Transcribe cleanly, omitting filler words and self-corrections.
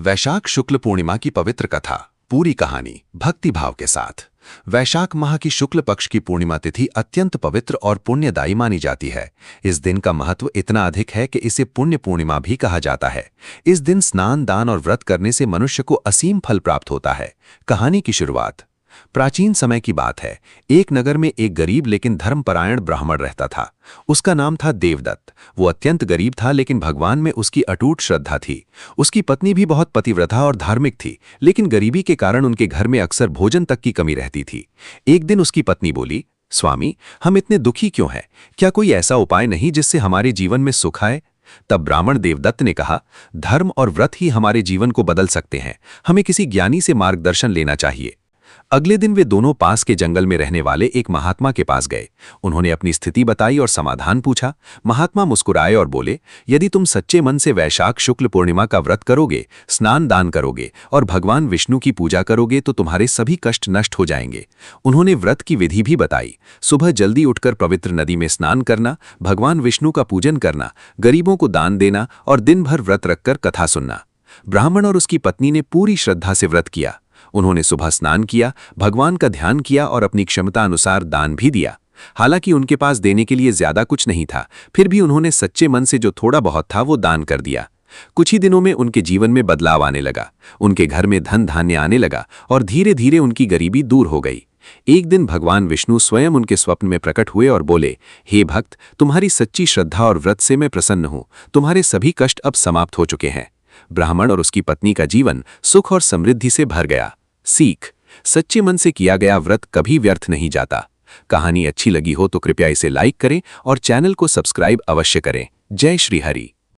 वैशाख शुक्ल पूर्णिमा की पवित्र कथा। पूरी कहानी भक्ति भाव के साथ। वैशाख माह की शुक्ल पक्ष की पूर्णिमा तिथि अत्यंत पवित्र और पुण्यदायी मानी जाती है। इस दिन का महत्व इतना अधिक है कि इसे पुण्य पूर्णिमा भी कहा जाता है। इस दिन स्नान, दान और व्रत करने से मनुष्य को असीम फल प्राप्त होता है। कहानी की शुरुआत प्राचीन समय की बात है। एक नगर में एक गरीब लेकिन धर्मपरायण ब्राह्मण रहता था। उसका नाम था देवदत्त। वो अत्यंत गरीब था, लेकिन भगवान में उसकी अटूट श्रद्धा थी। उसकी पत्नी भी बहुत पतिव्रता और धार्मिक थी, लेकिन गरीबी के कारण उनके घर में अक्सर भोजन तक की कमी रहती थी। एक दिन उसकी पत्नी बोली, स्वामी, हम इतने दुखी क्यों हैं? क्या कोई ऐसा उपाय नहीं जिससे हमारे जीवन में सुख आए? तब ब्राह्मण देवदत्त ने कहा, धर्म और व्रत ही हमारे जीवन को बदल सकते हैं। हमें किसी ज्ञानी से मार्गदर्शन लेना चाहिए। अगले दिन वे दोनों पास के जंगल में रहने वाले एक महात्मा के पास गए। उन्होंने अपनी स्थिति बताई और समाधान पूछा। महात्मा मुस्कुराए और बोले, यदि तुम सच्चे मन से वैशाख शुक्ल पूर्णिमा का व्रत करोगे, स्नान दान करोगे और भगवान विष्णु की पूजा करोगे तो तुम्हारे सभी कष्ट नष्ट हो जाएंगे। उन्होंने व्रत की विधि भी बताई। सुबह जल्दी उठकर पवित्र नदी में स्नान करना, भगवान विष्णु का पूजन करना, गरीबों को दान देना और दिन भर व्रत रखकर कथा सुनना। ब्राह्मण और उसकी पत्नी ने पूरी श्रद्धा से व्रत किया। उन्होंने सुबह स्नान किया, भगवान का ध्यान किया और अपनी क्षमता अनुसार दान भी दिया। हालांकि उनके पास देने के लिए ज्यादा कुछ नहीं था, फिर भी उन्होंने सच्चे मन से जो थोड़ा बहुत था वो दान कर दिया। कुछ ही दिनों में उनके जीवन में बदलाव आने लगा। उनके घर में धन धान्य आने लगा और धीरे धीरे उनकी गरीबी दूर हो गई। एक दिन भगवान विष्णु स्वयं उनके स्वप्न में प्रकट हुए और बोले, हे भक्त, तुम्हारी सच्ची श्रद्धा और व्रत से मैं प्रसन्न हूं। तुम्हारे सभी कष्ट अब समाप्त हो चुके हैं। ब्राह्मण और उसकी पत्नी का जीवन सुख और समृद्धि से भर गया। सीख: सच्चे मन से किया गया व्रत कभी व्यर्थ नहीं जाता। कहानी अच्छी लगी हो तो कृपया इसे लाइक करें और चैनल को सब्सक्राइब अवश्य करें। जय श्री हरि।